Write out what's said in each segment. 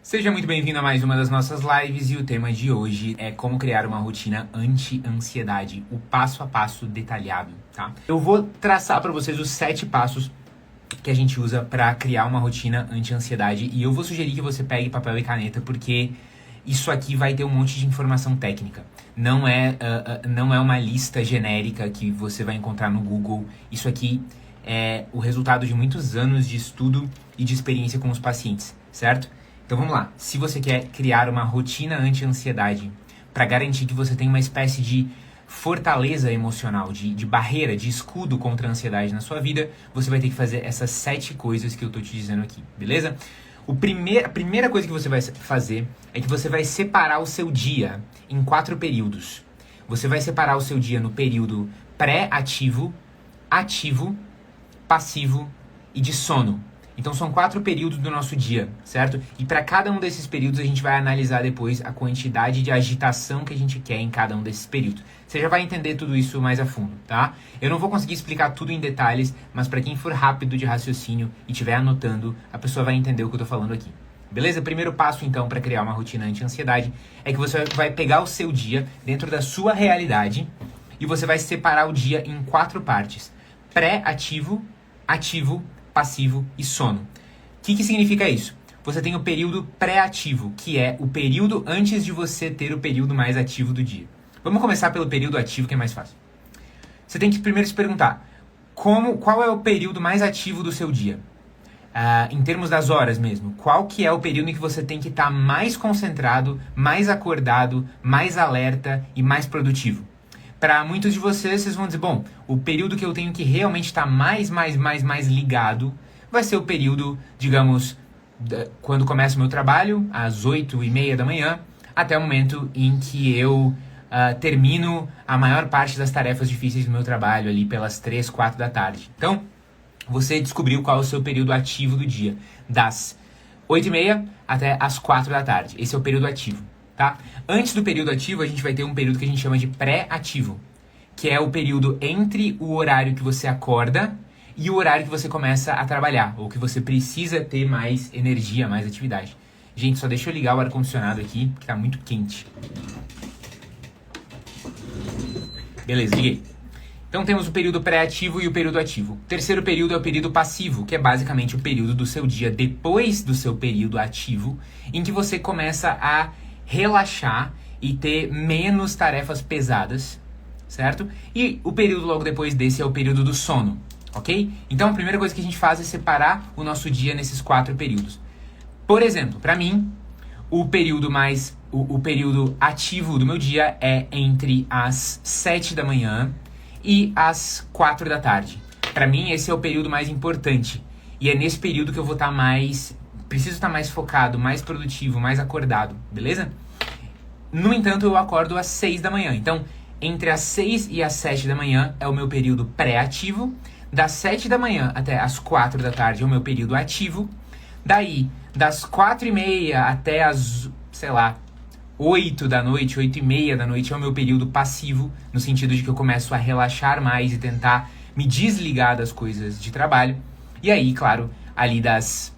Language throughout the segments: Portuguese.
Seja muito bem-vindo a mais uma das nossas lives e o tema de hoje é como criar uma rotina anti-ansiedade, o passo a passo detalhado, tá? Eu vou traçar para vocês os 7 passos que a gente usa para criar uma rotina anti-ansiedade e eu vou sugerir que você pegue papel e caneta porque isso aqui vai ter um monte de informação técnica. Não é uma lista genérica que você vai encontrar no Google. Isso aqui é o resultado de muitos anos de estudo e de experiência com os pacientes, certo? Então vamos lá, se você quer criar uma rotina anti-ansiedade para garantir que você tenha uma espécie de fortaleza emocional, de barreira, de escudo contra a ansiedade na sua vida, você vai ter que fazer essas 7 coisas que eu tô te dizendo aqui, beleza? A primeira coisa que você vai fazer é que você vai separar o seu dia em 4 períodos. Você vai separar o seu dia no período pré-ativo, ativo, passivo e de sono. Então são 4 períodos do nosso dia, certo? E para cada um desses períodos a gente vai analisar depois a quantidade de agitação que a gente quer em cada um desses períodos. Você já vai entender tudo isso mais a fundo, tá? Eu não vou conseguir explicar tudo em detalhes, mas para quem for rápido de raciocínio e estiver anotando, a pessoa vai entender o que eu tô falando aqui. Beleza? Primeiro passo então para criar uma rotina anti-ansiedade é que você vai pegar o seu dia dentro da sua realidade e você vai separar o dia em 4 partes: pré-ativo, ativo, passivo e sono. O que significa isso? Você tem o período pré-ativo, que é o período antes de você ter o período mais ativo do dia. Vamos começar pelo período ativo, que é mais fácil. Você tem que primeiro se perguntar, qual é o período mais ativo do seu dia? Em termos das horas mesmo, qual que é o período em que você tem que estar mais concentrado, mais acordado, mais alerta e mais produtivo? Para muitos de vocês vão dizer, bom, o período que eu tenho que realmente estar mais ligado vai ser o período, digamos, quando começa o meu trabalho, às 8h30 da manhã, até o momento em que eu termino a maior parte das tarefas difíceis do meu trabalho, ali pelas 3, 4 da tarde. Então, você descobriu qual é o seu período ativo do dia, das 8h30 até as 4 da tarde. Esse é o período ativo. Tá? Antes do período ativo, a gente vai ter um período que a gente chama de pré-ativo, que é o período entre o horário que você acorda e o horário que você começa a trabalhar, ou que você precisa ter mais energia, mais atividade. Gente, só deixa eu ligar o ar-condicionado aqui, que tá muito quente. Beleza, liguei. Então temos o período pré-ativo e o período ativo. O terceiro período é o período passivo, que é basicamente o período do seu dia depois do seu período ativo, em que você começa a relaxar e ter menos tarefas pesadas, certo? E o período logo depois desse é o período do sono, ok? Então a primeira coisa que a gente faz é separar o nosso dia nesses 4 períodos. Por exemplo, para mim, o período ativo do meu dia é entre as 7 da manhã e as 4 da tarde. Para mim, esse é o período mais importante. E é nesse período que eu vou estar preciso estar mais focado, mais produtivo, mais acordado, beleza? No entanto, eu acordo às 6 da manhã. Então, entre as 6 e as 7 da manhã é o meu período pré-ativo. Das 7 da manhã até as 4 da tarde é o meu período ativo. Daí, das 4h30 até as, 8 da noite, 8h30 da noite é o meu período passivo, no sentido de que eu começo a relaxar mais e tentar me desligar das coisas de trabalho. E aí, claro, ali das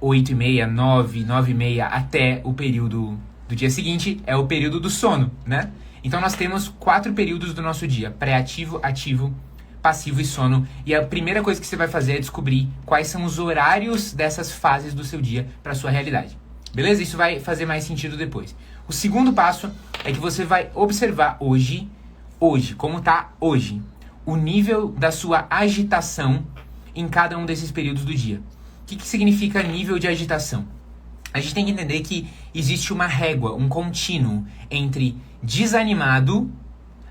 8h30, 9h30 até o período do dia seguinte é o período do sono, né? Então nós temos 4 períodos do nosso dia: pré-ativo, ativo, passivo e sono. E a primeira coisa que você vai fazer é descobrir quais são os horários dessas fases do seu dia para a sua realidade. Beleza? Isso vai fazer mais sentido depois. O segundo passo é que você vai observar hoje, como tá hoje, o nível da sua agitação em cada um desses períodos do dia. O que significa nível de agitação? A gente tem que entender que existe uma régua, um contínuo entre desanimado,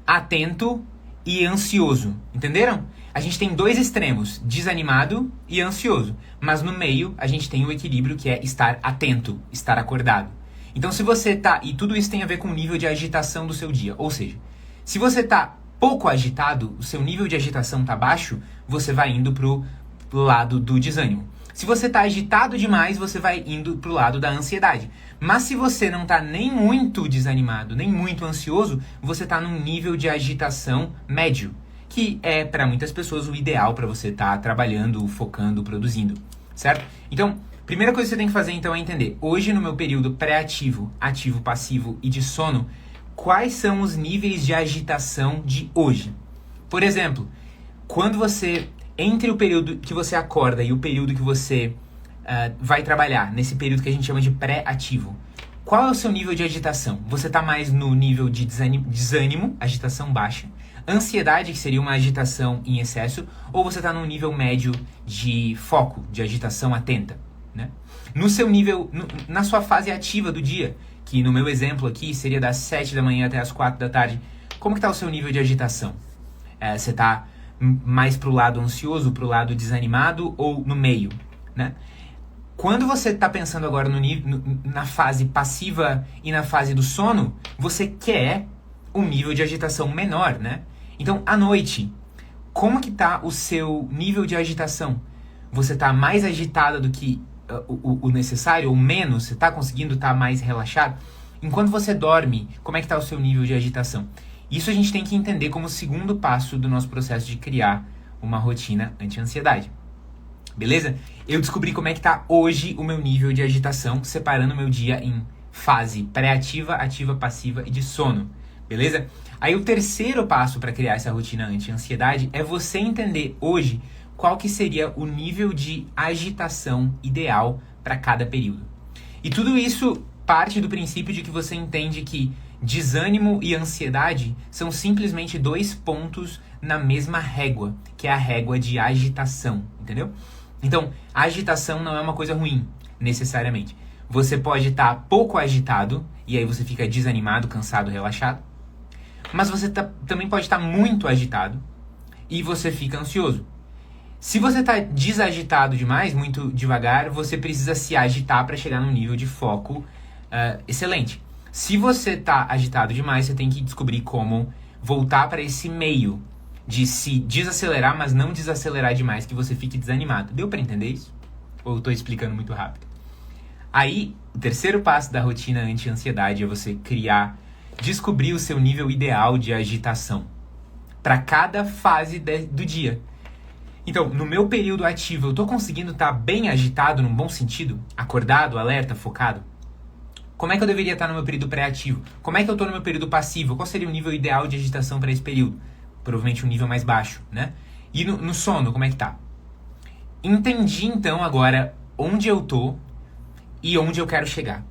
atento e ansioso. Entenderam? A gente tem 2 extremos, desanimado e ansioso. Mas no meio, a gente tem o equilíbrio que é estar atento, estar acordado. Então se você tá... E tudo isso tem a ver com o nível de agitação do seu dia. Ou seja, se você tá pouco agitado, o seu nível de agitação tá baixo, você vai indo pro lado do desânimo. Se você tá agitado demais, você vai indo pro lado da ansiedade. Mas se você não tá nem muito desanimado, nem muito ansioso, você tá num nível de agitação médio, que é, para muitas pessoas, o ideal para você estar trabalhando, focando, produzindo, certo? Então, Primeira coisa que você tem que fazer então é entender, hoje no meu período pré-ativo, ativo, passivo e de sono, quais são os níveis de agitação de hoje? Por exemplo, quando você, entre o período que você acorda e o período que você vai trabalhar, nesse período que a gente chama de pré-ativo, qual é o seu nível de agitação? Você está mais no nível de desânimo, agitação baixa, ansiedade, que seria uma agitação em excesso, ou você está num nível médio de foco, de agitação atenta, né? No seu nível, na sua fase ativa do dia, que no meu exemplo aqui seria das 7 da manhã até as 4 da tarde, como que está o seu nível de agitação? Você está mais pro lado ansioso, pro lado desanimado ou no meio, né? Quando você está pensando agora na fase passiva e na fase do sono, você quer um nível de agitação menor, né? Então, à noite, como que tá o seu nível de agitação? Você está mais agitada do que o necessário ou menos? Você está conseguindo estar mais relaxado? Enquanto você dorme, como é que está o seu nível de agitação? Isso a gente tem que entender como segundo passo do nosso processo de criar uma rotina anti-ansiedade. Beleza? Eu descobri como é que tá hoje o meu nível de agitação, separando o meu dia em fase pré-ativa, ativa, passiva e de sono. Beleza? Aí o terceiro passo para criar essa rotina anti-ansiedade é você entender hoje qual que seria o nível de agitação ideal para cada período. E tudo isso parte do princípio de que você entende que desânimo e ansiedade são simplesmente 2 pontos na mesma régua, que é a régua de agitação, entendeu? Então, a agitação não é uma coisa ruim, necessariamente. Você pode estar pouco agitado, e aí você fica desanimado, cansado, relaxado. Mas você também pode estar muito agitado, e você fica ansioso. Se você está desagitado demais, muito devagar, você precisa se agitar para chegar num nível de foco excelente. Se você está agitado demais, você tem que descobrir como voltar para esse meio de se desacelerar, mas não desacelerar demais, que você fique desanimado. Deu para entender isso? Ou eu estou explicando muito rápido? Aí, o terceiro passo da rotina anti-ansiedade é você descobrir o seu nível ideal de agitação para cada fase do dia. Então, no meu período ativo, eu estou conseguindo estar bem agitado, num bom sentido? Acordado, alerta, focado? Como é que eu deveria estar no meu período pré-ativo? Como é que eu estou no meu período passivo? Qual seria o nível ideal de agitação para esse período? Provavelmente um nível mais baixo, né? E no sono, como é que tá? Entendi, então, agora onde eu tô e onde eu quero chegar.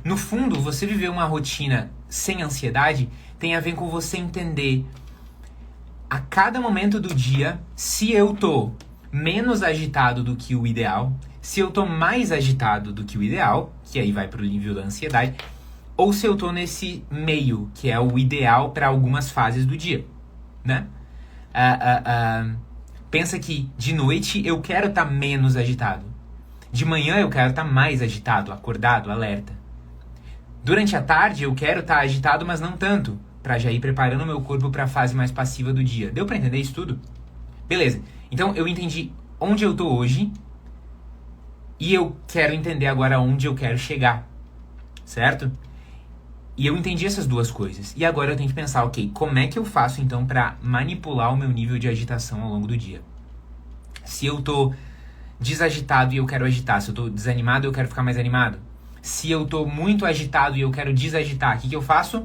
No fundo, você viver uma rotina sem ansiedade tem a ver com você entender a cada momento do dia se eu tô menos agitado do que o ideal, se eu tô mais agitado do que o ideal, que aí vai pro nível da ansiedade, ou se eu tô nesse meio, que é o ideal para algumas fases do dia, né? Pensa que de noite eu quero estar menos agitado. De manhã eu quero estar mais agitado, acordado, alerta. Durante a tarde eu quero estar agitado, mas não tanto, para já ir preparando o meu corpo para a fase mais passiva do dia. Deu para entender isso tudo? Beleza. Então eu entendi onde eu tô hoje e eu quero entender agora onde eu quero chegar. Certo? E eu entendi essas duas coisas. E agora eu tenho que pensar, ok, como é que eu faço então para manipular o meu nível de agitação ao longo do dia? Se eu tô desagitado e eu quero agitar, se eu tô desanimado eu quero ficar mais animado. Se eu tô muito agitado e eu quero desagitar, o que eu faço?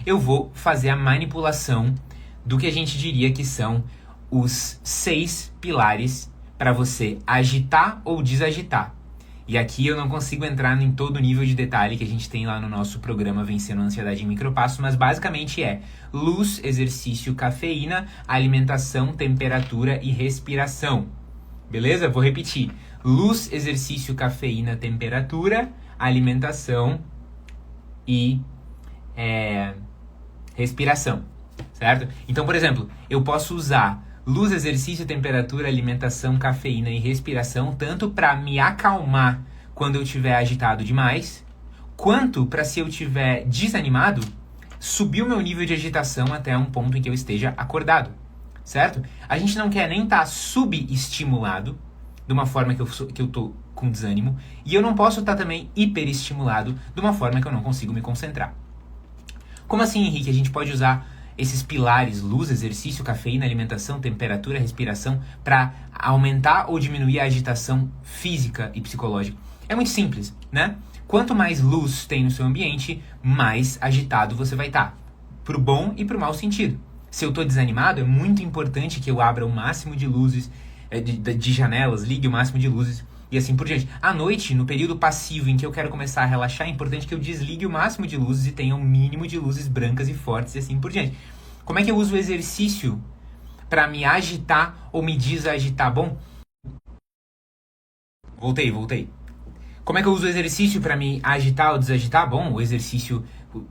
Eu vou fazer a manipulação do que a gente diria que são os 6 pilares para você agitar ou desagitar. E aqui eu não consigo entrar em todo o nível de detalhe que a gente tem lá no nosso programa Vencendo a Ansiedade em Micropassos, mas basicamente é luz, exercício, cafeína, alimentação, temperatura e respiração. Beleza? Vou repetir. Luz, exercício, cafeína, temperatura, alimentação e respiração. Certo? Então, por exemplo, eu posso usar luz, exercício, temperatura, alimentação, cafeína e respiração, tanto para me acalmar quando eu estiver agitado demais, quanto para, se eu estiver desanimado, subir o meu nível de agitação até um ponto em que eu esteja acordado, certo? A gente não quer nem estar subestimulado, de uma forma que eu tô com desânimo, e eu não posso estar também hiperestimulado, de uma forma que eu não consigo me concentrar. Como assim, Henrique? A gente pode usar esses pilares, luz, exercício, cafeína, alimentação, temperatura, respiração, para aumentar ou diminuir a agitação física e psicológica? É muito simples, né? Quanto mais luz tem no seu ambiente, mais agitado você vai estar. Pro bom e pro mau sentido. Se eu tô desanimado, é muito importante que eu abra o máximo de luzes, de janelas, ligue o máximo de luzes e assim por diante. À noite, no período passivo em que eu quero começar a relaxar, é importante que eu desligue o máximo de luzes e tenha o mínimo de luzes brancas e fortes e assim por diante. Como é que eu uso o exercício para me agitar ou me desagitar? Bom, voltei. Como é que eu uso o exercício para me agitar ou desagitar? Bom, o exercício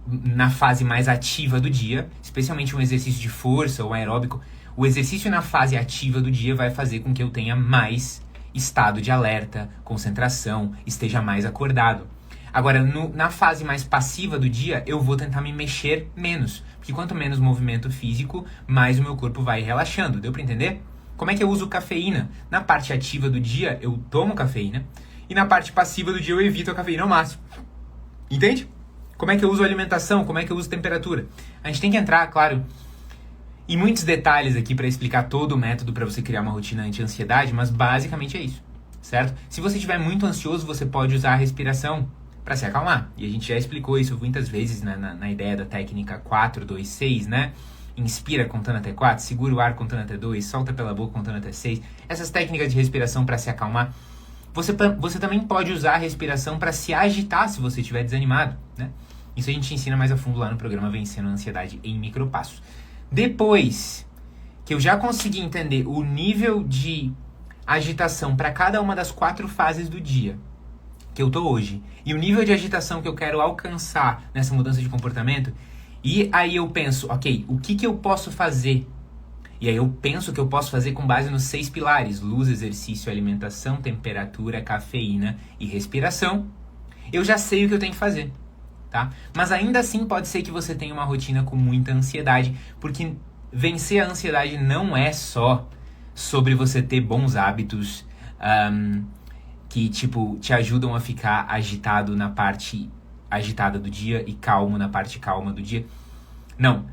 na fase mais ativa do dia, especialmente um exercício de força ou aeróbico, o exercício na fase ativa do dia vai fazer com que eu tenha mais estado de alerta, concentração, esteja mais acordado. Agora, na fase mais passiva do dia, eu vou tentar me mexer menos, porque quanto menos movimento físico, mais o meu corpo vai relaxando. Deu para entender? Como é que eu uso cafeína? Na parte ativa do dia, eu tomo cafeína, e na parte passiva do dia eu evito a cafeína ao máximo. Entende? Como é que eu uso alimentação? Como é que eu uso temperatura? A gente tem que entrar, claro, em muitos detalhes aqui para explicar todo o método para você criar uma rotina anti-ansiedade, mas basicamente é isso, certo? Se você estiver muito ansioso, você pode usar a respiração para se acalmar. E a gente já explicou isso muitas vezes na ideia da técnica 4-2-6, né? Inspira contando até 4, segura o ar contando até 2, solta pela boca contando até 6. Essas técnicas de respiração para se acalmar. Você também pode usar a respiração para se agitar se você estiver desanimado, né? Isso a gente ensina mais a fundo lá no programa Vencendo a Ansiedade em Micropassos. Depois que eu já consegui entender o nível de agitação para cada uma das 4 fases do dia que eu tô hoje e o nível de agitação que eu quero alcançar nessa mudança de comportamento, e aí eu penso, ok, o que eu posso fazer? E aí eu penso que eu posso fazer com base nos 6 pilares: luz, exercício, alimentação, temperatura, cafeína e respiração. Eu já sei o que eu tenho que fazer, tá? Mas ainda assim pode ser que você tenha uma rotina com muita ansiedade, porque vencer a ansiedade não é só sobre você ter bons hábitos que, tipo, te ajudam a ficar agitado na parte agitada do dia e calmo na parte calma do dia. Não.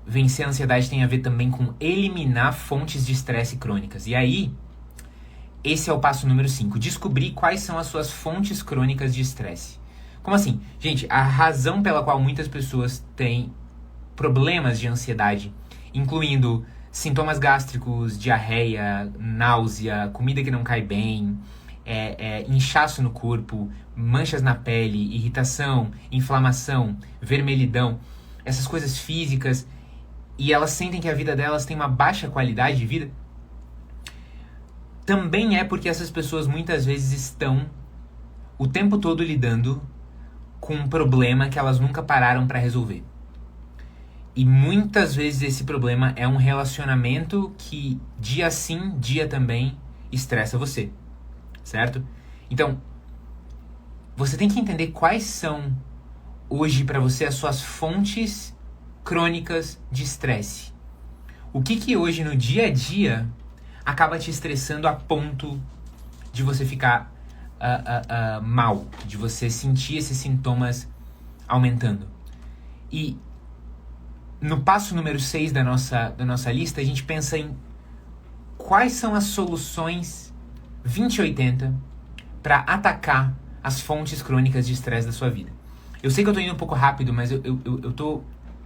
Vencer a ansiedade tem a ver também com eliminar fontes de estresse crônicas. E aí, esse é o passo número 5. Descobrir quais são as suas fontes crônicas de estresse. Como assim? Gente, a razão pela qual muitas pessoas têm problemas de ansiedade, incluindo sintomas gástricos, diarreia, náusea, comida que não cai bem, inchaço no corpo, manchas na pele, irritação, inflamação, vermelhidão, essas coisas físicas, e elas sentem que a vida delas tem uma baixa qualidade de vida, também é porque essas pessoas muitas vezes estão o tempo todo lidando com um problema que elas nunca pararam para resolver. E muitas vezes esse problema é um relacionamento que dia sim, dia também estressa você, certo? Então, você tem que entender quais são hoje para você as suas fontes crônicas de estresse. O que hoje no dia a dia acaba te estressando a ponto de você ficar mal, de você sentir esses sintomas aumentando. E no passo número 6 da nossa lista, a gente pensa em quais são as soluções 2080 para atacar as fontes crônicas de estresse da sua vida. Eu sei que eu tô indo um pouco rápido, mas eu tô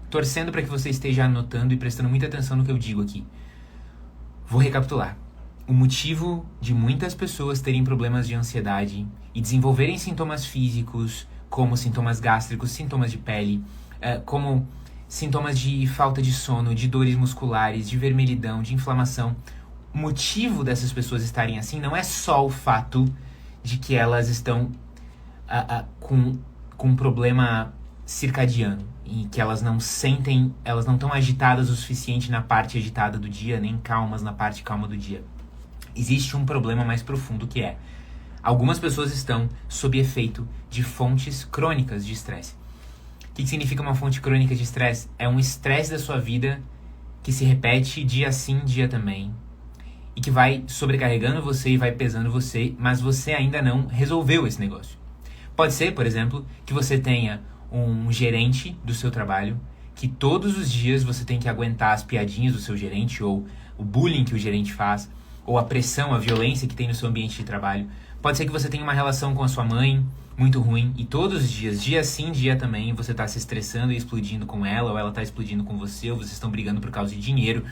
torcendo para que você esteja anotando e prestando muita atenção no que eu digo aqui. Vou recapitular. O motivo de muitas pessoas terem problemas de ansiedade e desenvolverem sintomas físicos, como sintomas gástricos, sintomas de pele, como sintomas de falta de sono, de dores musculares, de vermelhidão, de inflamação. O motivo dessas pessoas estarem assim não é só o fato de que elas estão com um problema circadiano, em que elas não estão agitadas o suficiente na parte agitada do dia, nem calmas na parte calma do dia. Existe um problema mais profundo que é: algumas pessoas estão sob efeito de fontes crônicas de estresse. O que significa uma fonte crônica de estresse? É um estresse da sua vida que se repete dia sim, dia também, e que vai sobrecarregando você e vai pesando você, mas você ainda não resolveu esse negócio. Pode ser, por exemplo, que você tenha um gerente do seu trabalho que todos os dias você tem que aguentar as piadinhas do seu gerente, ou o bullying que o gerente faz, ou a pressão, a violência que tem no seu ambiente de trabalho. Pode ser que você tenha uma relação com a sua mãe muito ruim e todos os dias, dia sim, dia também, você tá se estressando e explodindo com ela, ou ela tá explodindo com você, ou vocês estão brigando por causa de dinheiro.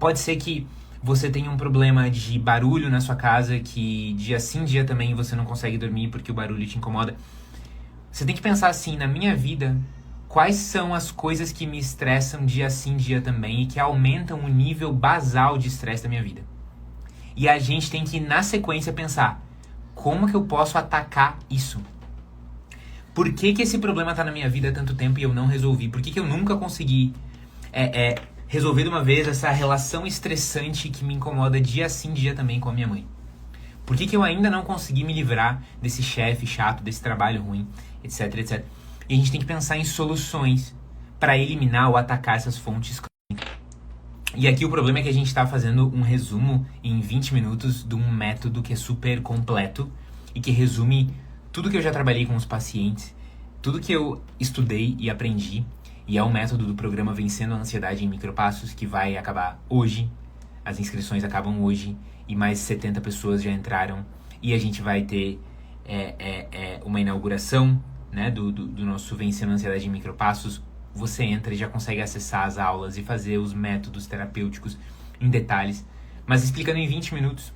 Pode ser que você tenha um problema de barulho na sua casa, que dia sim, dia também você não consegue dormir porque o barulho te incomoda. Você tem que pensar assim, na minha vida, quais são as coisas que me estressam dia sim, dia também e que aumentam o nível basal de estresse da minha vida. E a gente tem que, na sequência, pensar, como que eu posso atacar isso? Por que esse problema está na minha vida há tanto tempo e eu não resolvi? Por que eu nunca consegui resolver de uma vez essa relação estressante que me incomoda dia sim, dia também com a minha mãe? Por que eu ainda não consegui me livrar desse chefe chato, desse trabalho ruim, etc, etc? E a gente tem que pensar em soluções para eliminar ou atacar essas fontes. E aqui o problema é que a gente está fazendo um resumo em 20 minutos de um método que é super completo e que resume tudo que eu já trabalhei com os pacientes, tudo que eu estudei e aprendi. E é um método do programa Vencendo a Ansiedade em Micropassos que vai acabar hoje. As inscrições acabam hoje e mais 70 pessoas já entraram. E a gente vai ter uma inauguração, né, do nosso Vencendo a Ansiedade em Micropassos. Você entra e já consegue acessar as aulas e fazer os métodos terapêuticos em detalhes. Mas explicando em 20 minutos,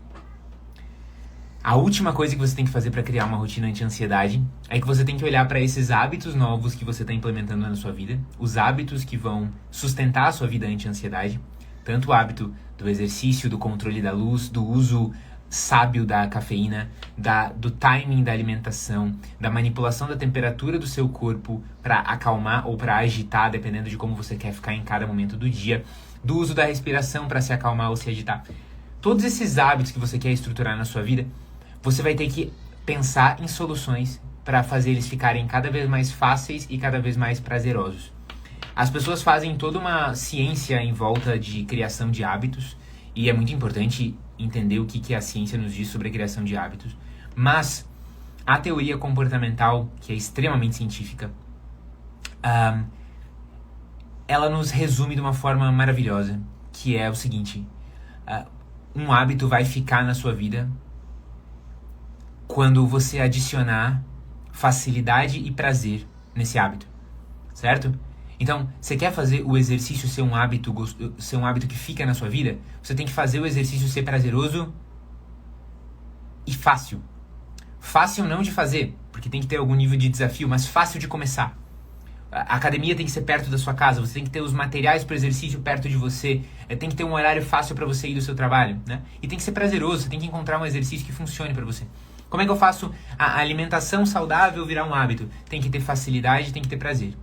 a última coisa que você tem que fazer para criar uma rotina anti-ansiedade é que você tem que olhar para esses hábitos novos que você está implementando na sua vida, os hábitos que vão sustentar a sua vida anti-ansiedade, tanto o hábito do exercício, do controle da luz, do uso sábio da cafeína, do timing da alimentação, da manipulação da temperatura do seu corpo para acalmar ou para agitar, dependendo de como você quer ficar em cada momento do dia, do uso da respiração para se acalmar ou se agitar. Todos esses hábitos que você quer estruturar na sua vida, você vai ter que pensar em soluções para fazer eles ficarem cada vez mais fáceis e cada vez mais prazerosos. As pessoas fazem toda uma ciência em volta de criação de hábitos e é muito importante entender o que a ciência nos diz sobre a criação de hábitos. Mas a teoria comportamental, que é extremamente científica, ela nos resume de uma forma maravilhosa, que é o seguinte: um hábito vai ficar na sua vida quando você adicionar facilidade e prazer nesse hábito, certo? Então, você quer fazer o exercício ser um hábito que fica na sua vida? Você tem que fazer o exercício ser prazeroso e fácil. Fácil não de fazer, porque tem que ter algum nível de desafio, mas fácil de começar. A academia tem que ser perto da sua casa, você tem que ter os materiais para o exercício perto de você, tem que ter um horário fácil para você ir do seu trabalho, né? E tem que ser prazeroso, você tem que encontrar um exercício que funcione para você. Como é que eu faço a alimentação saudável virar um hábito? Tem que ter facilidade, tem que ter prazer.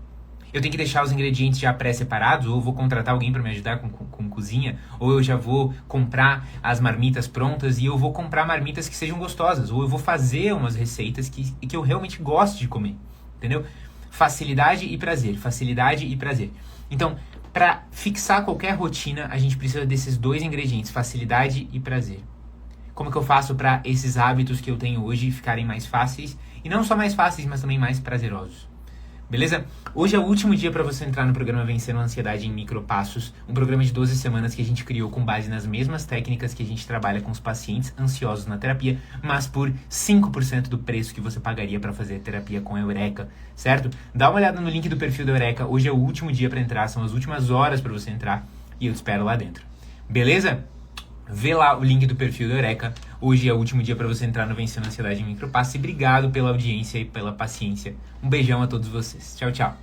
Eu tenho que deixar os ingredientes já pré-separados, ou eu vou contratar alguém para me ajudar com cozinha, ou eu já vou comprar as marmitas prontas e eu vou comprar marmitas que sejam gostosas, ou eu vou fazer umas receitas que eu realmente gosto de comer, entendeu? Facilidade e prazer, facilidade e prazer. Então, para fixar qualquer rotina, a gente precisa desses dois ingredientes, facilidade e prazer. Como que eu faço para esses hábitos que eu tenho hoje ficarem mais fáceis, e não só mais fáceis, mas também mais prazerosos? Beleza? Hoje é o último dia para você entrar no programa Vencendo a Ansiedade em Micropassos, um programa de 12 semanas que a gente criou com base nas mesmas técnicas que a gente trabalha com os pacientes ansiosos na terapia, mas por 5% do preço que você pagaria para fazer terapia com a Eureka, certo? Dá uma olhada no link do perfil da Eureka, hoje é o último dia para entrar, são as últimas horas para você entrar e eu te espero lá dentro. Beleza? Vê lá o link do perfil da Eureka. Hoje é o último dia para você entrar no Vencendo a Ansiedade em Micropassos. E obrigado pela audiência e pela paciência. Um beijão a todos vocês. Tchau, tchau.